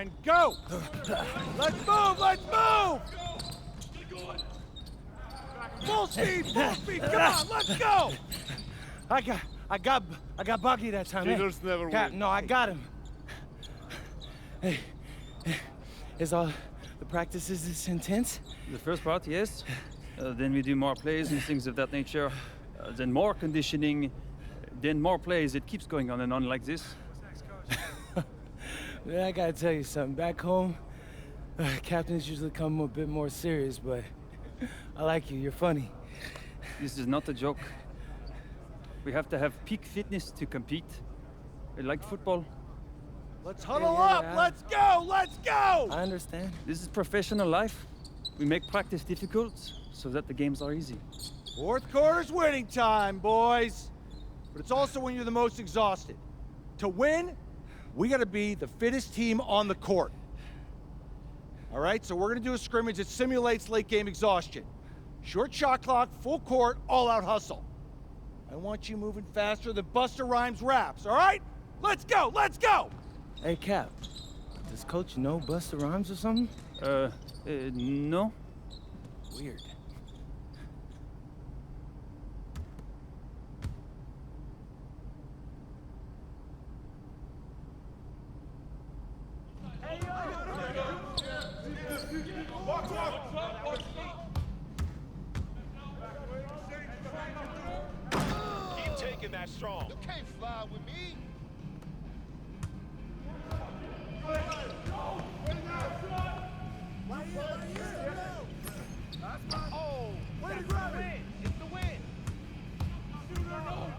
and go! Let's move, let's move! Full speed, come on, let's go! I got Bucky that time. Cheaters never win. No, I got him. Hey, is all the practices this intense? The first part, yes. Then we do more plays and things of that nature. Then more conditioning. Then more plays. It keeps going on and on like this. Man, I gotta tell you something. Back home, captains usually come a bit more serious, but I like you. You're funny. This is not a joke. We have to have peak fitness to compete. Like football. Let's huddle up, let's go, let's go! I understand. This is professional life. We make practice difficult so that the games are easy. Fourth quarter's winning time, boys. But it's also when you're the most exhausted. To win, we gotta be the fittest team on the court. All right, so we're gonna do a scrimmage that simulates late game exhaustion. Short shot clock, full court, all out hustle. I want you moving faster than Busta Rhymes raps, all right? Let's go, let's go! Hey, Cap. Does Coach know Busta Rhymes or something? No. Weird. Keep taking that strong. You can't fly with me. Oh, way to grab it. It's the win. Come on.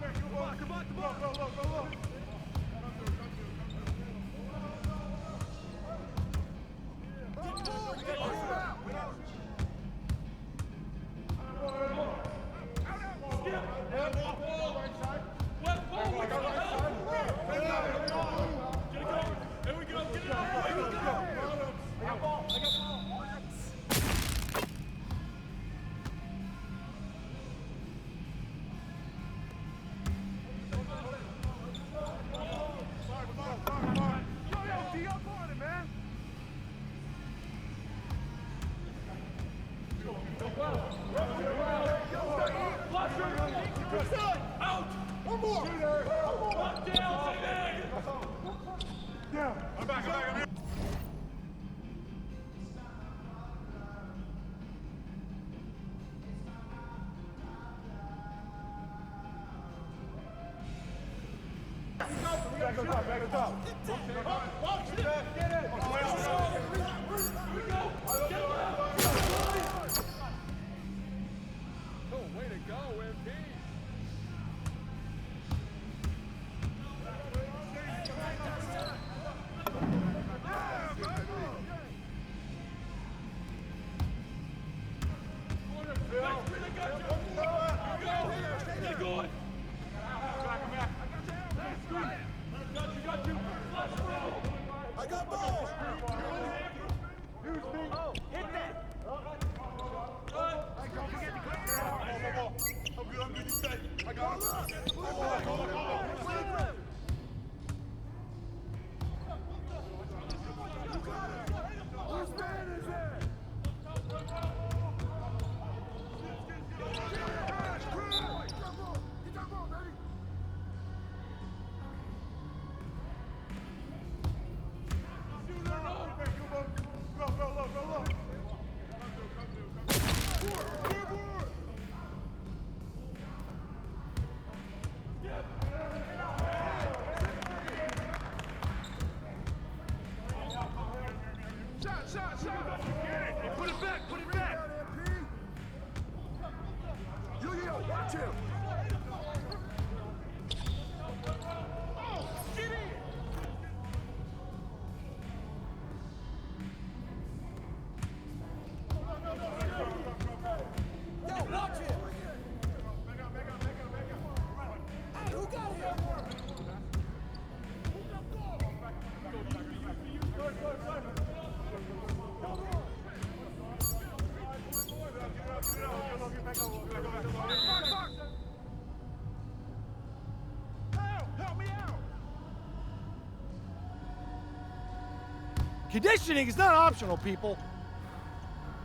Conditioning is not optional, people.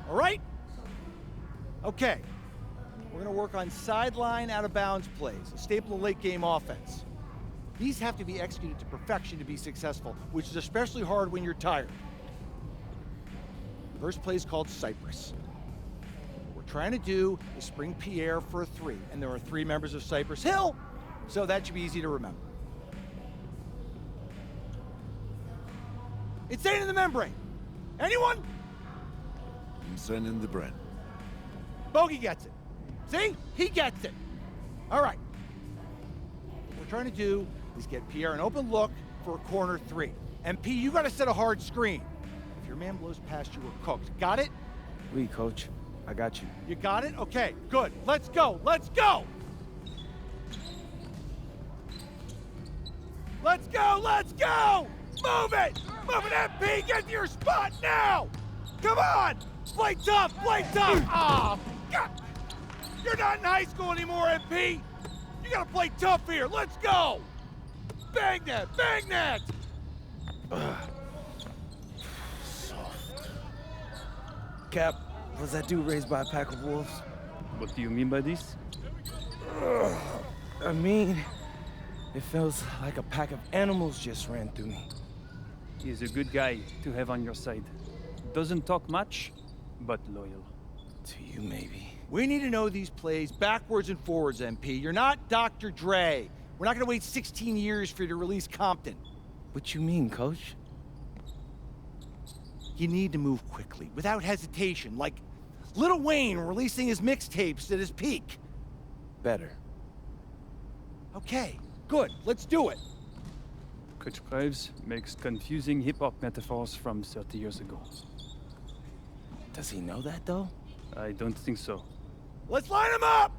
All right? Okay. We're going to work on sideline out-of-bounds plays, a staple of late-game offense. These have to be executed to perfection to be successful, which is especially hard when you're tired. The first play is called Cypress. What we're trying to do is spring Pierre for a 3, and there are 3 members of Cypress Hill, so that should be easy to remember. Insane in the membrane. Anyone? Insane in the brain. Bogey gets it. See? He gets it. All right. What we're trying to do is get Pierre an open look for a corner 3. And P, you got to set a hard screen. If your man blows past you, we're cooked. Got it? Oui, coach. I got you. You got it? Okay, good. Let's go. Let's go. Let's go. Let's go. Move it. Move it, MP. Get to your spot now. Come on. Play tough. Play tough. Ah, God. You're not in high school anymore, MP. You got to play tough here. Let's go. Bang that. Bang that. Cap, was that dude raised by a pack of wolves? What do you mean by this? I mean, it feels like a pack of animals just ran through me. He's a good guy to have on your side. Doesn't talk much, but loyal. To you, maybe. We need to know these plays backwards and forwards, MP. You're not Dr. Dre. We're not going to wait 16 years for you to release Compton. What you mean, coach? You need to move quickly, without hesitation, like Lil Wayne releasing his mixtapes at his peak. Better. Okay, good. Let's do it. Coach Graves makes confusing hip-hop metaphors from 30 years ago. Does he know that, though? I don't think so. Let's line them up!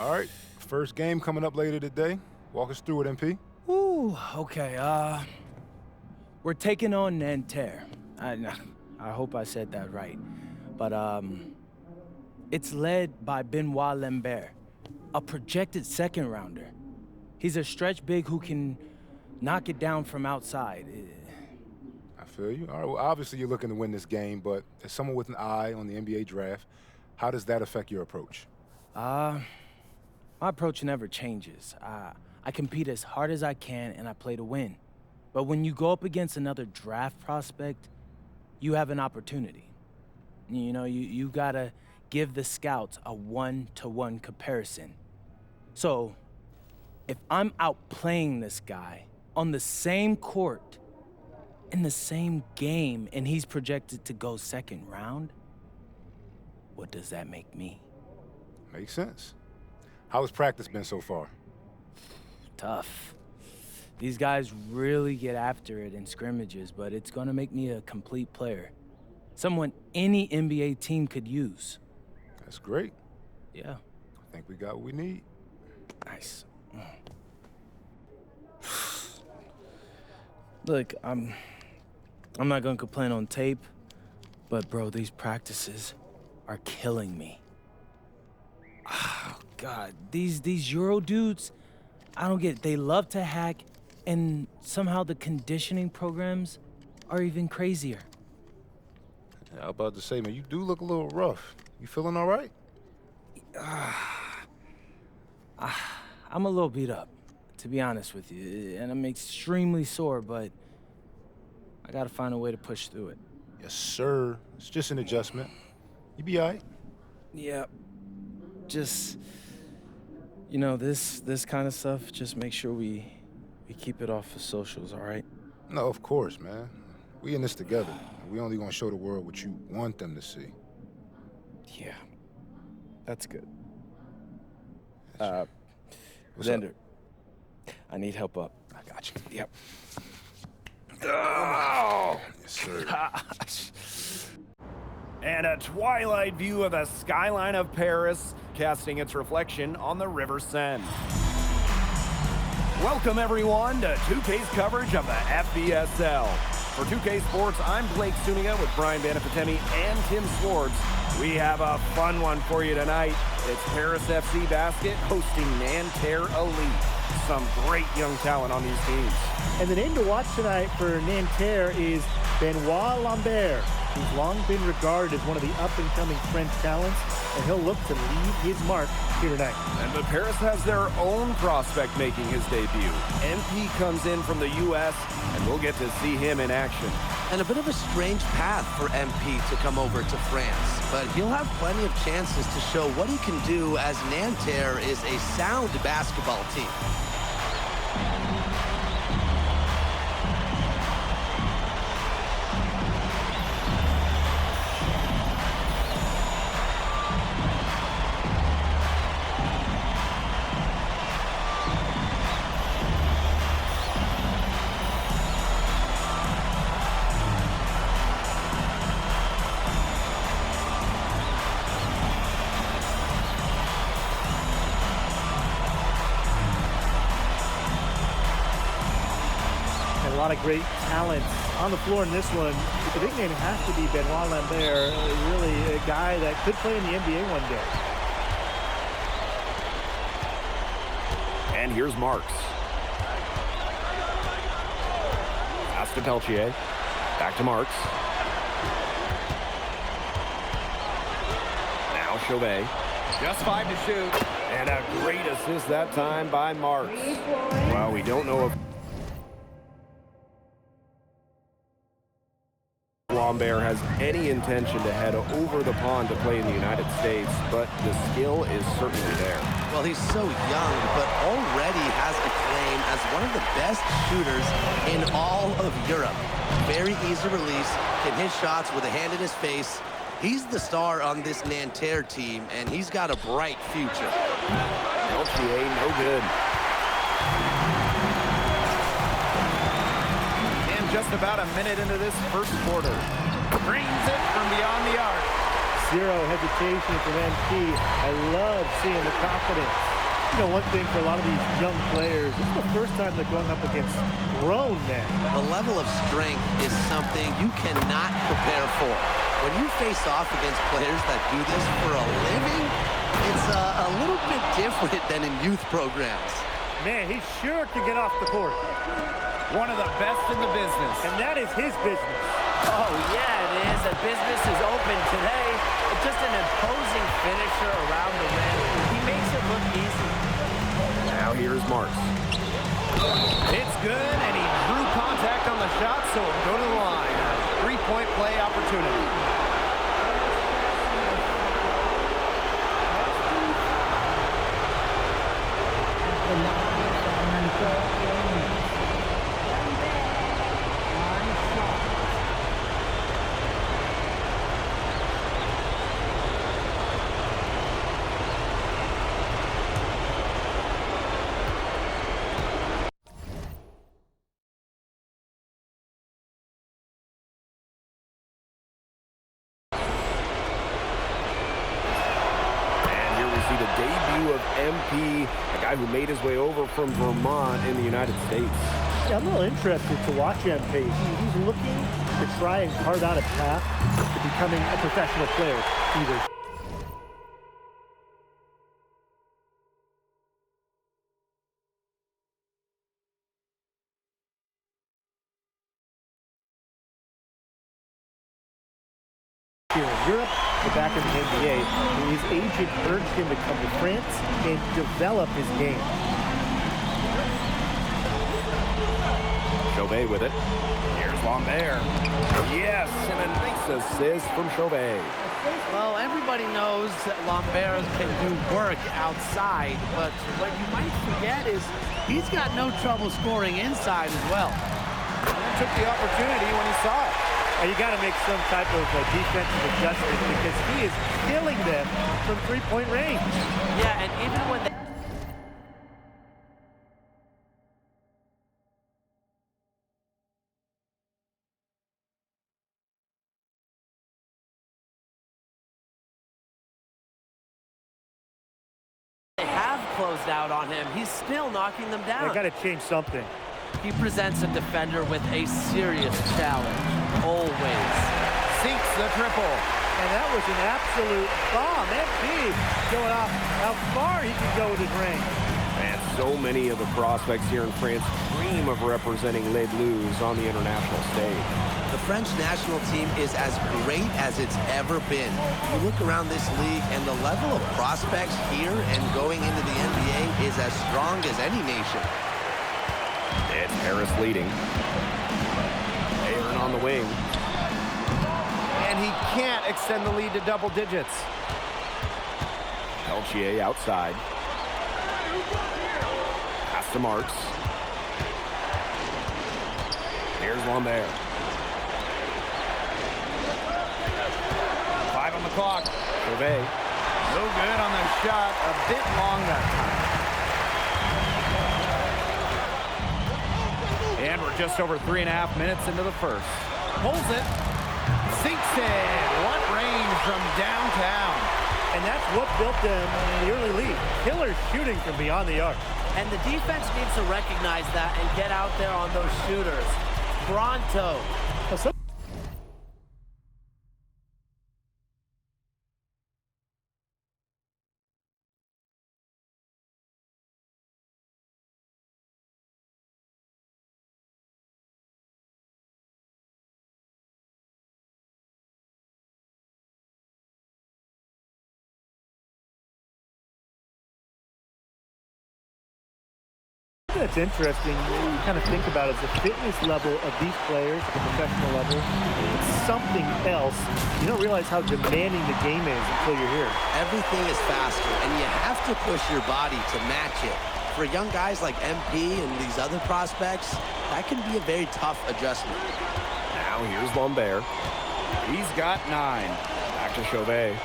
All right, first game coming up later today. Walk us through it, MP. Ooh, okay, we're taking on Nanterre. I hope I said that right. But, it's led by Benoit Lambert, a projected second rounder. He's a stretch big who can knock it down from outside. I feel you. All right, well, obviously you're looking to win this game, but as someone with an eye on the NBA draft, how does that affect your approach? My approach never changes. I compete as hard as I can and I play to win. But when you go up against another draft prospect, you have an opportunity. You know, you gotta give the scouts a one-to-one comparison. So, if I'm outplaying this guy on the same court, in the same game, and he's projected to go second round, what does that make me? Makes sense. How has practice been so far? Tough. These guys really get after it in scrimmages, but it's gonna make me a complete player. Someone any NBA team could use. That's great. Yeah. I think we got what we need. Nice. Look, I'm not gonna complain on tape, but bro, these practices are killing me. Oh God, these Euro dudes, I don't get it. They love to hack, and somehow the conditioning programs are even crazier. Yeah, I was about to say, man, you do look a little rough. You feeling all right? I'm a little beat up, to be honest with you, and I'm extremely sore, but I gotta find a way to push through it. Yes, sir. It's just an adjustment. You be all right. Yeah, just, you know, this kind of stuff, just make sure we keep it off the socials, all right? No, of course, man. We in this together. We only gonna show the world what you want them to see. Yeah, that's good. What's Xander, up? I need help up. I got you. Yep. Oh! Yes, sir. And a twilight view of the skyline of Paris, casting its reflection on the River Seine. Welcome, everyone, to 2K's coverage of the FBSL. For 2K Sports, I'm Blake Suniga with Brian Banafitemi and Tim Swartz. We have a fun one for you tonight. It's Paris FC Basket hosting Nanterre Elite. Some great young talent on these teams. And the name to watch tonight for Nanterre is Benoit Lambert, who's long been regarded as one of the up-and-coming French talents, and he'll look to leave his mark here tonight. But Paris has their own prospect making his debut. MP comes in from the U.S., and we'll get to see him in action. And a bit of a strange path for MP to come over to France, but he'll have plenty of chances to show what he can do, as Nanterre is a sound basketball team. A lot of great talent on the floor in this one. The big name has to be Benoit Lambert, really a guy that could play in the NBA one day. And here's Marks. Pass to Peltier. Back to Marks. Now Chauvet. Just 5 to shoot. And a great assist that time by Marks. Well, we don't know if Lambert has any intention to head over the pond to play in the United States, but the skill is certainly there. Well, he's so young, but already has a claim as one of the best shooters in all of Europe. Very easy release, can hit shots with a hand in his face. He's the star on this Nanterre team, and he's got a bright future. Peltier, no good. And just about a minute into this first quarter. Brings it from beyond the arc. Zero hesitation from MP. I love seeing the confidence. You know, one thing for a lot of these young players, this is the first time they're going up against grown men. The level of strength is something you cannot prepare for. When you face off against players that do this for a living, it's a little bit different than in youth programs. Man, he sure can get off the court. One of the best in the business. And that is his business. Oh, yeah, it is. The business is open today. It's just an imposing finisher around the rim. He makes it look easy. Now here's Marks. It's good, and he drew contact on the shot, so it'll go to the line. A three-point play opportunity. The debut of MP, a guy who made his way over from Vermont in the United States. Yeah, I'm a little interested to watch MP. He's looking to try and carve out a path to becoming a professional player, either. Here in Europe, or back in the NBA, his agent urged him to come to France and develop his game. Chauvet with it. Here's Lambert. Yes, and a nice assist from Chauvet. Well, everybody knows that Lambert can do work outside, but what you might forget is he's got no trouble scoring inside as well. And took the opportunity when he saw it. You got to make some type of defensive adjustment because he is killing them from three-point range. Yeah, and even when they have closed out on him, he's still knocking them down. They got to change something. He presents a defender with a serious challenge, always. Sinks the triple. And that was an absolute bomb. MP showing off how far he can go with his range. And so many of the prospects here in France dream of representing Les Bleus on the international stage. The French national team is as great as it's ever been. You look around this league and the level of prospects here and going into the NBA is as strong as any nation. It's Harris leading. Aaron on the wing. And he can't extend the lead to double digits. Peltier outside. Pass to Marks. Here's Lambert. 5 on the clock. Chauvet. No good on the shot. A bit long that time. And we're just over 3.5 minutes into the first. Pulls it. Sinks it. What range from downtown. And that's what built them in the early league. Killer shooting from beyond the arc. And the defense needs to recognize that and get out there on those shooters. Pronto. That's interesting. You kind of think about it, the fitness level of these players at the professional level. It's something else. You don't realize how demanding the game is until you're here. Everything is faster, and you have to push your body to match it. For young guys like MP and these other prospects, that can be a very tough adjustment. Now here's Lambert. He's got 9. Back to Chauvet.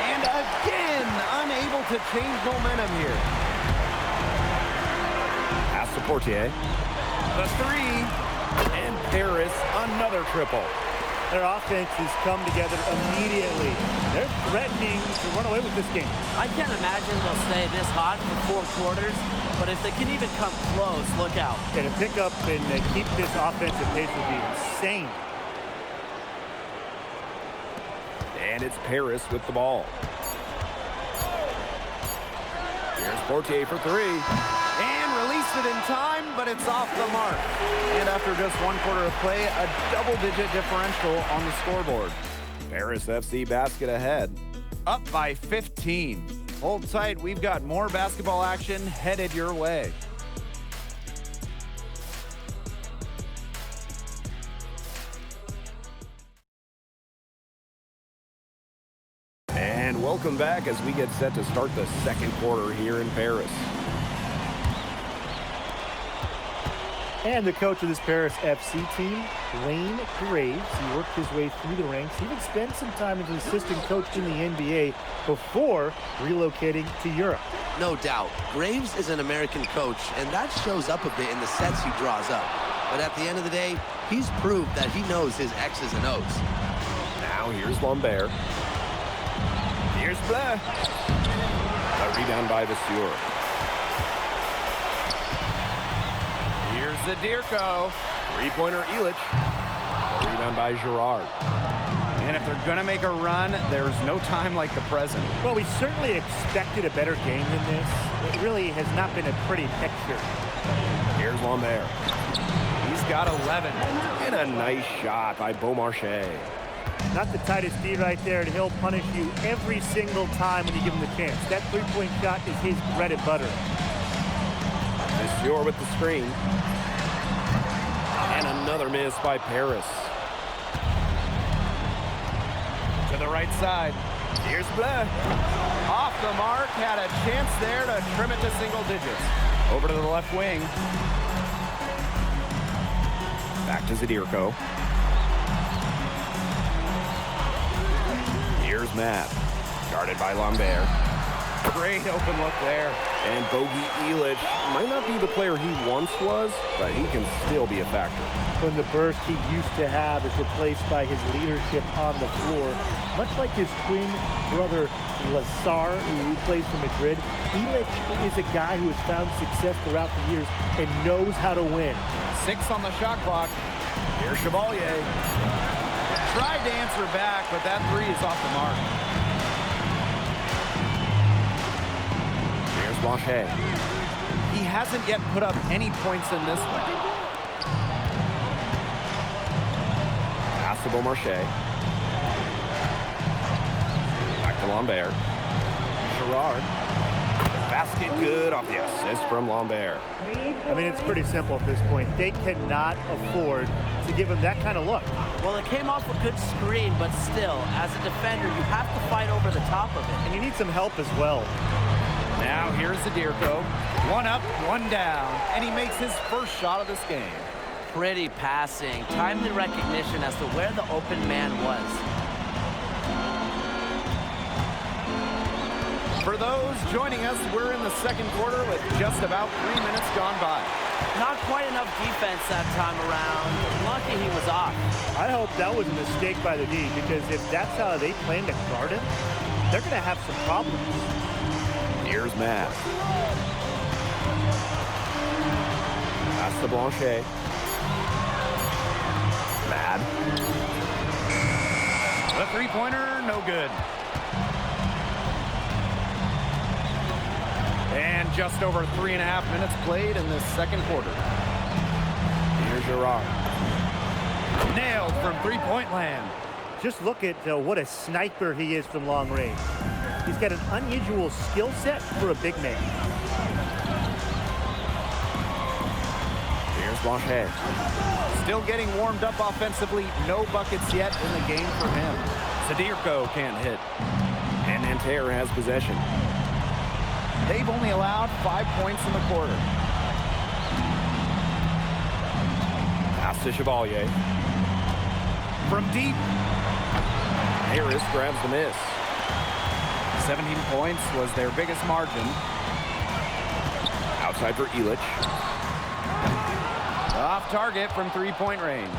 And again, unable to change momentum here. Pass to Portier. The 3. And Paris, another triple. Their offense has come together immediately. They're threatening to run away with this game. I can't imagine they'll stay this hot for 4 quarters, but if they can even come close, look out. And to pick up and keep this offensive pace would be insane. And it's Paris with the ball. Here's Fortier for 3. And released it in time, but it's off the mark. And after just 1 quarter of play, a double-digit differential on the scoreboard. Paris FC basket ahead. Up by 15. Hold tight, we've got more basketball action headed your way. And welcome back as we get set to start the second quarter here in Paris. And the coach of this Paris FC team, Wayne Graves, he worked his way through the ranks. He even spent some time as an assistant coach in the NBA before relocating to Europe. No doubt. Graves is an American coach, and that shows up a bit in the sets he draws up. But at the end of the day, he's proved that he knows his X's and O's. Now here's Lambert. Here's Blais. A rebound by Vasseur. Here's Zadirko. 3-pointer Illich. A rebound by Girard. And if they're going to make a run, there's no time like the present. Well, we certainly expected a better game than this. It really has not been a pretty picture. Here's Lambert. He's got 11. And a nice shot by Beaumarchais. Not the tightest D right there, and he'll punish you every single time when you give him the chance. That 3-point shot is his bread and butter. Vasseur with the screen. And another miss by Paris. To the right side. Here's Blais. Off the mark. Had a chance there to trim it to single digits. Over to the left wing. Back to Zadirko. Here's Matt. Guarded by Lambert. Great open look there. And Bogey Illich might not be the player he once was, but he can still be a factor. When the burst he used to have is replaced by his leadership on the floor, much like his twin brother Lazar, who plays for Madrid, Illich is a guy who has found success throughout the years and knows how to win. 6 on the shot clock. Here's Chevalier. Tried to answer back, but that 3 is off the mark. Here's Blanchet. He hasn't yet put up any points in this one. Pass to Beaumarchais. Back to Lambert. Girard. Basket good off the assist from Lambert. I mean, it's pretty simple at this point. They cannot afford to give him that kind of look. Well, it came off a good screen, but still, as a defender, you have to fight over the top of it. And you need some help as well. Now here's Zadirko. 1 up, 1 down, and he makes his first shot of this game. Pretty passing, timely recognition as to where the open man was. For those joining us, we're in the second quarter with just about 3 minutes gone by. Not quite enough defense that time around. Lucky he was off. I hope that was a mistake by the D, because if that's how they plan to guard him, they're going to have some problems. Here's Matt. Pass to Blanchet. Mad. The 3-pointer, no good. And just over 3.5 minutes played in this second quarter. Here's Girard. Nailed from 3-point land. Just look at what a sniper he is from long range. He's got an unusual skill set for a big man. Here's Blanchet. Still getting warmed up offensively. No buckets yet in the game for him. Zadirko can't hit. And Nanterre has possession. They've only allowed 5 points in the quarter. Pass to Chevalier. From deep. Harris grabs the miss. 17 points was their biggest margin. Outside for Illich. Off target from 3-point range.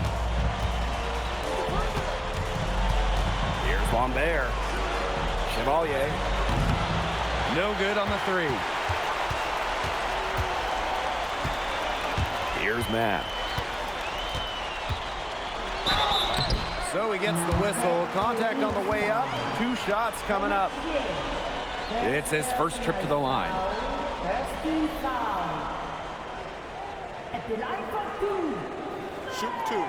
Lambert. Chevalier. No good on the three. Here's Matt. So he gets the whistle. Contact on the way up. 2 shots coming up. It's his first trip to the line. Shoot 2.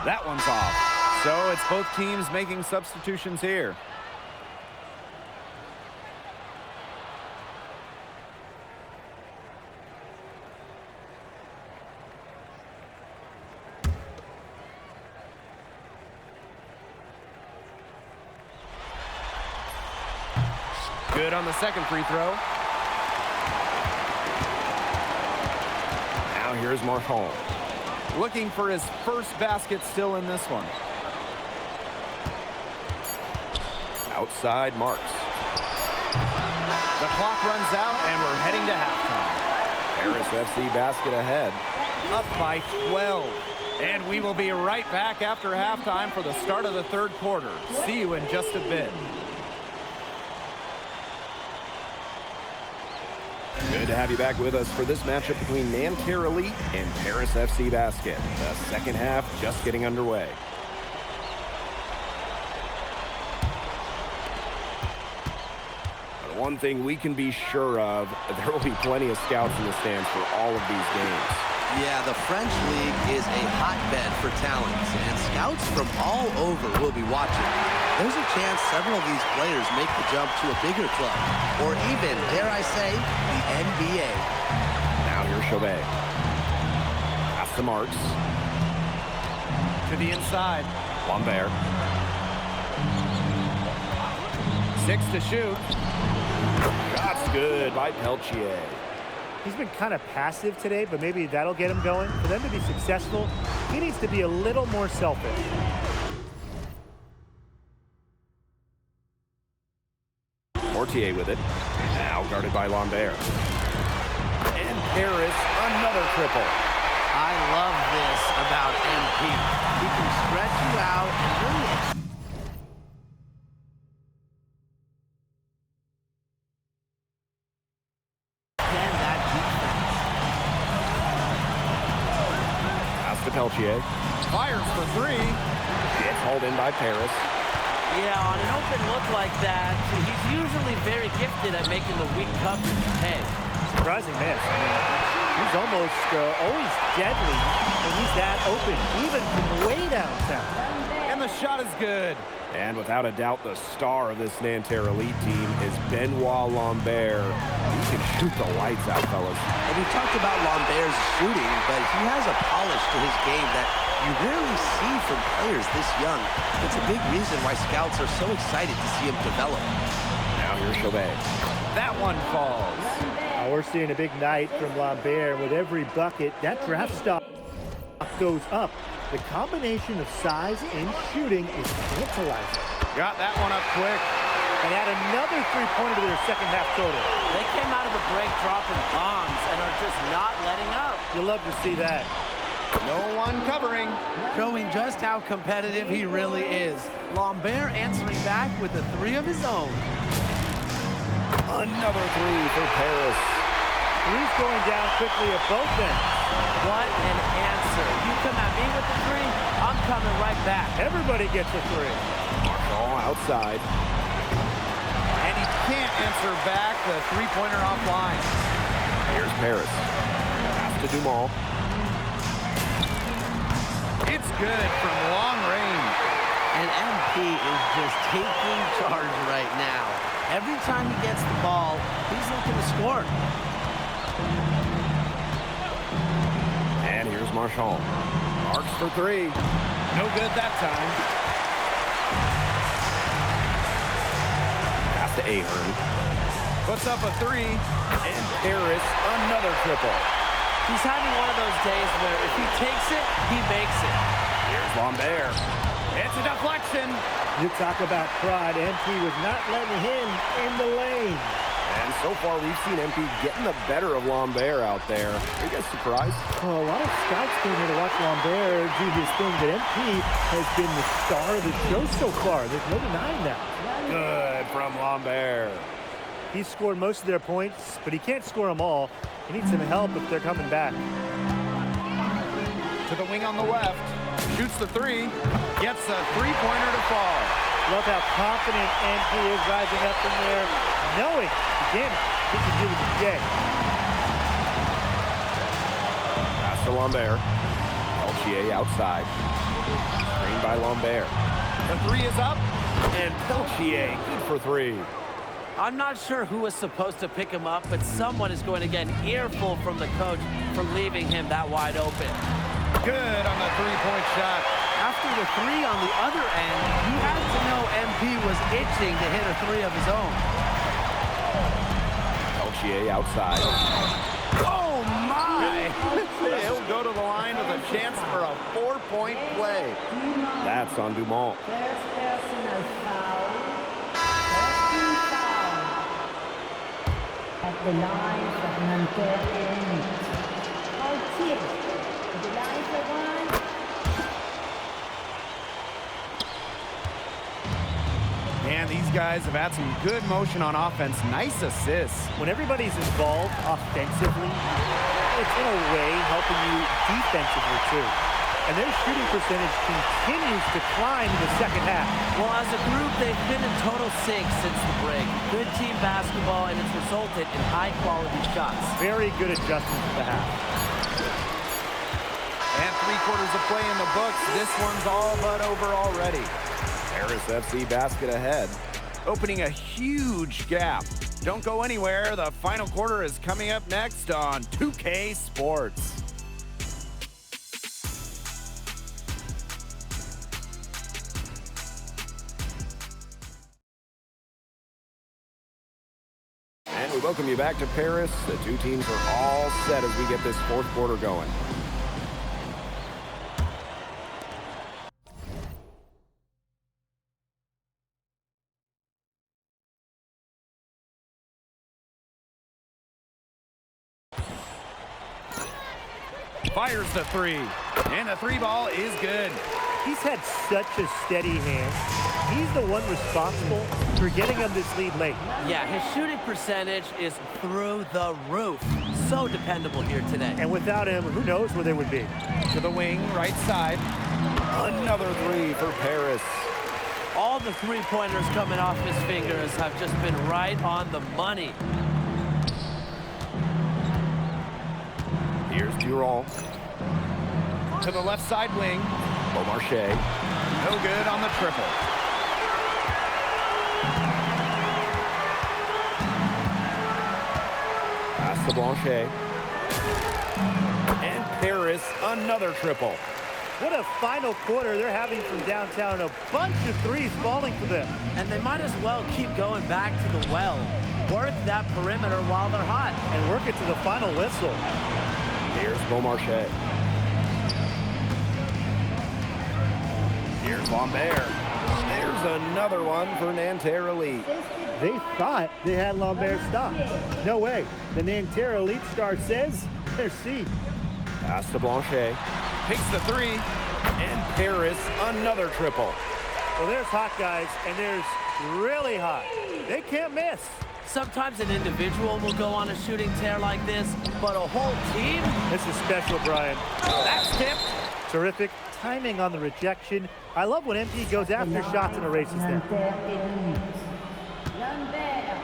That one's off. So it's both teams making substitutions here. Good on the second free throw. Now here's Marchand. Looking for his first basket still in this one. Outside Marks. The clock runs out and we're heading to halftime. Paris FC basket ahead. Up by 12. And we will be right back after halftime for the start of the third quarter. See you in just a bit. Good to have you back with us for this matchup between Nanterre Elite and Paris FC Basket. The second half just getting underway. But one thing we can be sure of, there will be plenty of scouts in the stands for all of these games. Yeah, the French League is a hotbed for talent, and scouts from all over will be watching. There's a chance several of these players make the jump to a bigger club, or even, dare I say, the NBA. Now here's Chauvet. Pass to Marks. To the inside. Lambert. 6 to shoot. Shot's good by Peltier. He's been kind of passive today, but maybe that'll get him going. For them to be successful, he needs to be a little more selfish. Mortier with it. Now guarded by Lambert. And Paris, another triple. I love this about MP. He can stretch you out and really extend that defense. Pass to Peltier. Fires for 3. It's hauled in by Paris. Yeah, on an open look like that, he's usually very gifted at making the weak coverage pay. Surprising miss. I mean, he's almost always deadly when he's that open, even from way downtown. And the shot is good. And without a doubt, the star of this Nanterre Elite team is Benoit Lambert. He can shoot the lights out, fellas. And we talked about Lambert's shooting, but he has a polish to his game that you rarely see from players this young. It's a big reason why scouts are so excited to see him develop. Now here's Chauvet. That one falls. We're seeing a big night from Lambert. With every bucket, that draft stock goes up. The combination of size and shooting is tantalizing. Got that one up quick. And add another three-pointer to their second half total. They came out of the break dropping bombs and are just not letting up. You'll love to see that. No one covering. Showing just how competitive he really is. Lambert answering back with a 3 of his own. Another 3 for Paris. 3's going down quickly at both ends. What an answer. You come at me with the 3, I'm coming right back. Everybody gets a 3. Marshall outside. And he can't answer back the three-pointer offline. Here's Paris. Pass to Dumont. It's good from long range. And MP is just taking charge right now. Every time he gets the ball, he's looking to score. And here's Marchand. Marks for 3. No good that time. Pass to Ahern. Puts up a 3. And Paris, another triple. He's having one of those days where if he takes it, he makes it. Here's Lambert. It's a deflection. You talk about pride. MP was not letting him in the lane. And so far, we've seen MP getting the better of Lambert out there. Are you guys surprised? Well, a lot of scouts came here to watch Lambert do his thing, but MP has been the star of the show so far. There's no denying that. Good from Lambert. He's scored most of their points, but he can't score them all. He needs some help if they're coming back. To the wing on the left. Shoots the three. Gets a three-pointer to fall. Love how confident MP is rising up from there, knowing, again, he can do it again. Pass to Lambert. Peltier outside. Screen by Lambert. The three is up. And Peltier, good for three. I'm not sure who was supposed to pick him up, but someone is going to get an earful from the coach for leaving him that wide open. Good on the three-point shot. After the three on the other end, you had to know MP was itching to hit a three of his own. Peltier outside. Oh, my! He'll go to the line with a chance for a 4-point play. That's on Dumont. First personal foul. First foul. At the line for Nanterre. Peltier. At the line for one. And these guys have had some good motion on offense. Nice assists. When everybody's involved offensively, it's in a way helping you defensively too. And their shooting percentage continues to climb in the second half. Well, as a group, they've been in total sync since the break. Good team basketball, and it's resulted in high-quality shots. Very good adjustments at the half. And 3/4 of play in the books. This one's all but over already. Paris FC basket ahead. Opening a huge gap. Don't go anywhere. The final quarter is coming up next on 2K Sports. And we welcome you back to Paris. The two teams are all set as we get this fourth quarter going. Fires the three. And the three ball is good. He's had such a steady hand. He's the one responsible for getting them this lead late. Yeah, his shooting percentage is through the roof. So dependable here today. And without him, who knows where they would be. To the wing, right side. Another three for Paris. All the three-pointers coming off his fingers have just been right on the money. Here's Durand. To the left side wing. Beaumarchais. No good on the triple. Pass to Blanchet. And Paris, another triple. What a final quarter they're having from downtown. A bunch of threes falling for them. And they might as well keep going back to the well. Work that perimeter while they're hot. And work it to the final whistle. Here's Beaumarchais. Here's Lambert. There's another one for Nanterre Elite. They thought they had Lambert stopped. No way. The Nanterre Elite star says, merci. Pass to Blanchet. Takes the three. And Paris, another triple. Well, there's hot guys, and there's really hot. They can't miss. Sometimes an individual will go on a shooting tear like this, but a whole team? This is special, Brian. That's tipped. Terrific timing on the rejection. I love when MP goes after shots and erases them. Lambert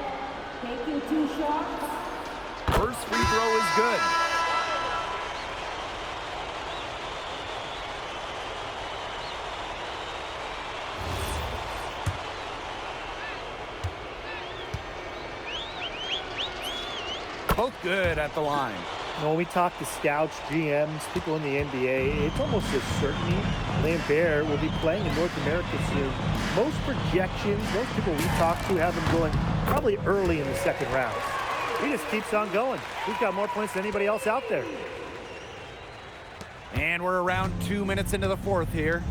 taking 2 shots. First free throw is good. Both good at the line. When we talk to scouts, GMs, people in the NBA, it's almost a certainty Lambert will be playing in North America soon. Most projections, most people we talk to have him going probably early in the second round. He just keeps on going. He's got more points than anybody else out there. And we're around 2 minutes into the fourth here.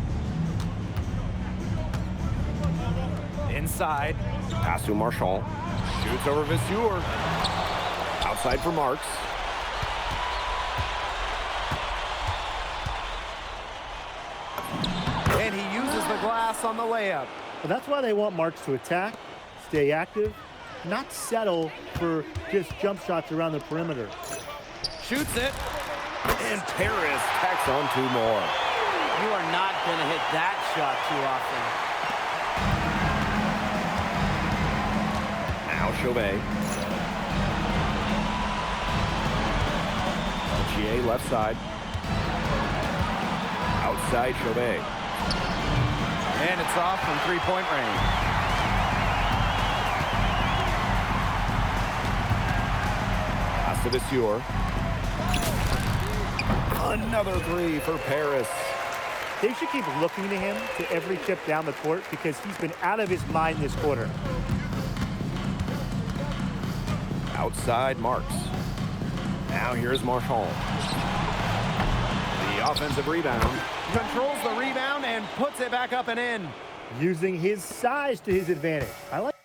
Inside. Pass to Marchand. Shoots over Vasseur. Outside for Marks. And he uses the glass on the layup. Well, that's why they want Marks to attack, stay active, not settle for just jump shots around the perimeter. Shoots it. And Paris tacks on 2 more. You are not going to hit that shot too often. Now Chauvet. Peltier left side. Outside Chauvet. And it's off from 3-point range. Pass to Vasseur. Another 3 for Paris. They should keep looking to him to every chip down the court because he's been out of his mind this quarter. Outside Marks. Now here's Marchand. The offensive rebound. Controls the rebound and puts it back up and in. Using his size to his advantage. I like.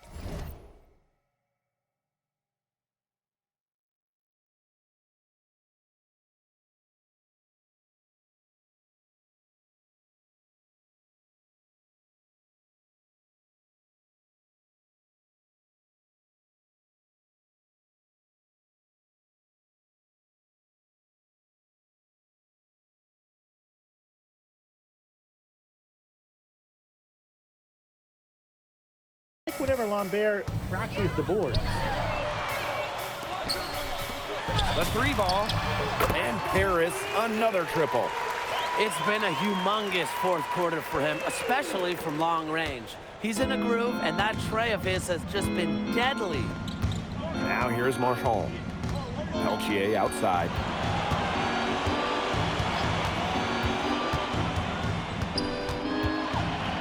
Whenever Lambert fractures the board. The 3 ball. And Paris, another triple. It's been a humongous fourth quarter for him, especially from long range. He's in a groove, and that tray of his has just been deadly. Now here's Marchand. Peltier outside.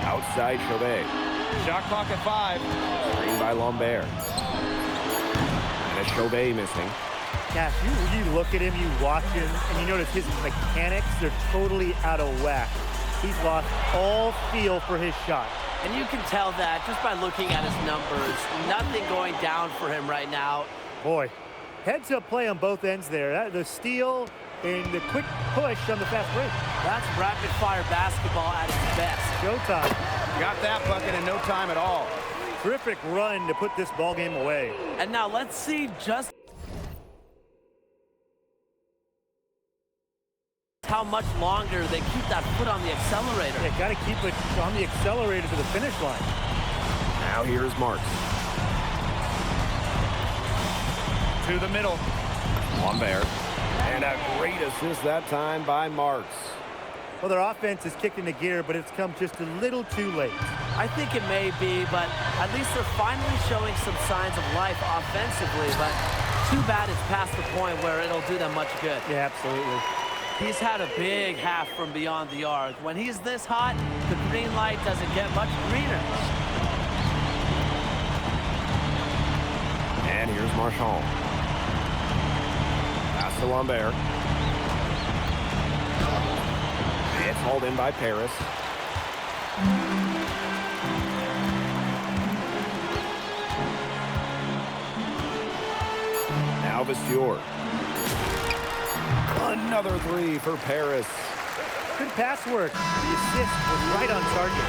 Outside Chauvet. Shot clock at 5. Screen by Lambert. And a Chauvet missing. Cash, you look at him, you watch him, and you notice his mechanics, they're totally out of whack. He's lost all feel for his shot. And you can tell that just by looking at his numbers. Nothing going down for him right now. Boy, heads-up play on both ends there. The steal and the quick push on the fast break. That's rapid-fire basketball at its best. Showtime. Got that bucket in no time at all. Terrific run to put this ball game away. And now let's see just how much longer they keep that foot on the accelerator. They got to keep it on the accelerator to the finish line. Now here's Marks. To the middle. Lambert. And a great assist that time by Marks. Well, their offense is kicked into gear, but it's come just a little too late. I think it may be, but at least they're finally showing some signs of life offensively, but too bad it's past the point where it'll do them much good. Yeah, absolutely. He's had a big half from beyond the arc. When he's this hot, the green light doesn't get much greener. And here's Marchand. Pass to Lambert. It's hauled in by Paris. Now Vasseur. Another 3 for Paris. Good pass work. The assist was right on target.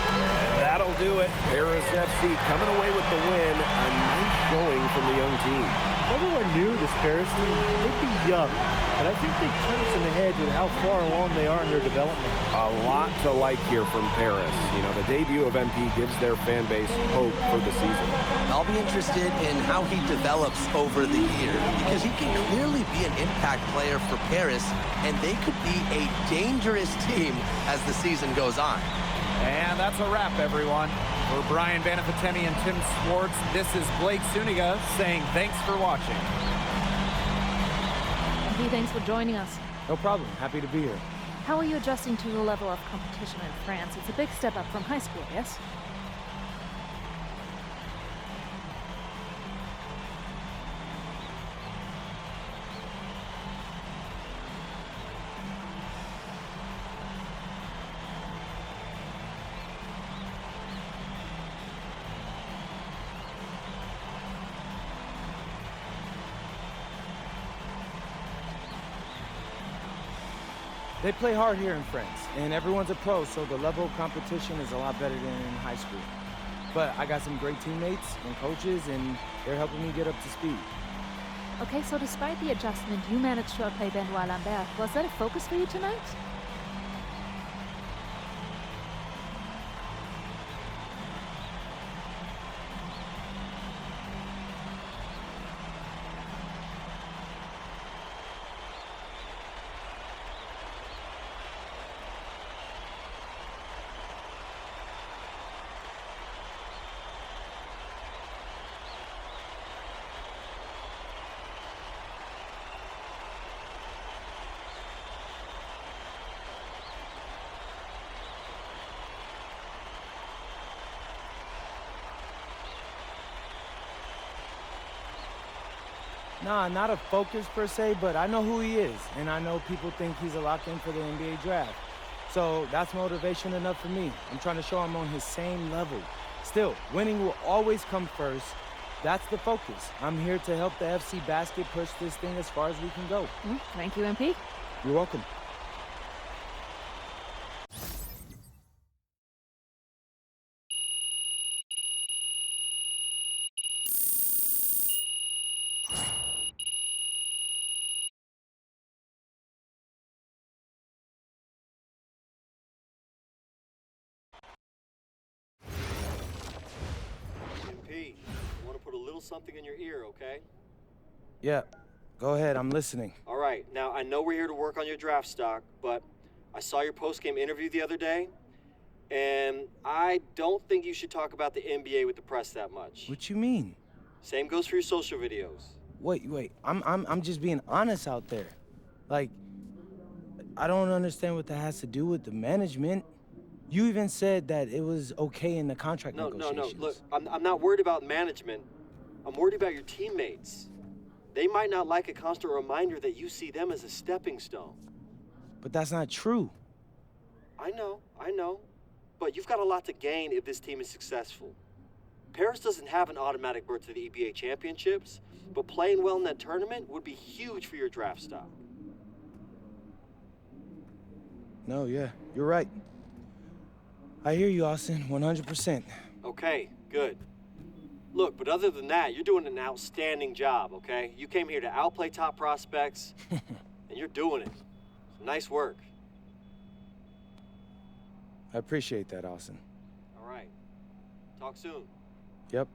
And that'll do it. Paris FC coming away with the win. A nice showing from the young team. Everyone knew this Paris team, they'd be young, but I think they turned in the head with how far along they are in their development. A lot to like here from Paris. You know, the debut of MP gives their fan base hope for the season. I'll be interested in how he develops over the year because he can clearly be an impact player for Paris, and they could be a dangerous team as the season goes on. And that's a wrap, everyone. For Brian Banafitemi and Tim Swartz, this is Blake Suniga saying thanks for watching. Hey, thanks for joining us. No problem. Happy to be here. How are you adjusting to the level of competition in France? It's a big step up from high school, yes? They play hard here in France, and everyone's a pro, so the level of competition is a lot better than in high school. But I got some great teammates and coaches, and they're helping me get up to speed. Okay, so despite the adjustment, you managed to outplay Benoit Lambert. Was that a focus for you tonight? Nah, not a focus per se, but I know who he is, and I know people think he's a lock-in for the NBA draft. So that's motivation enough for me. I'm trying to show I'm on his same level. Still, winning will always come first. That's the focus. I'm here to help the FC Basket push this thing as far as we can go. Thank you, MP. You're welcome. MP, I want to put a little something in your ear, okay? Yeah, go ahead. I'm listening. All right, now I know we're here to work on your draft stock, but I saw your post-game interview the other day, and I don't think you should talk about the NBA with the press that much. What you mean? Same goes for your social videos. Wait. I'm just being honest out there. Like, I don't understand what that has to do with the management. You even said that it was okay in the contract negotiations. No. Look, I'm not worried about management. I'm worried about your teammates. They might not like a constant reminder that you see them as a stepping stone. But that's not true. I know. But you've got a lot to gain if this team is successful. Paris doesn't have an automatic berth to the EBA championships, but playing well in that tournament would be huge for your draft stock. No, yeah, you're right. I hear you, Austin, 100%. Okay, good. Look, but other than that, you're doing an outstanding job, okay? You came here to outplay top prospects, and you're doing it. Nice work. I appreciate that, Austin. All right. Talk soon. Yep.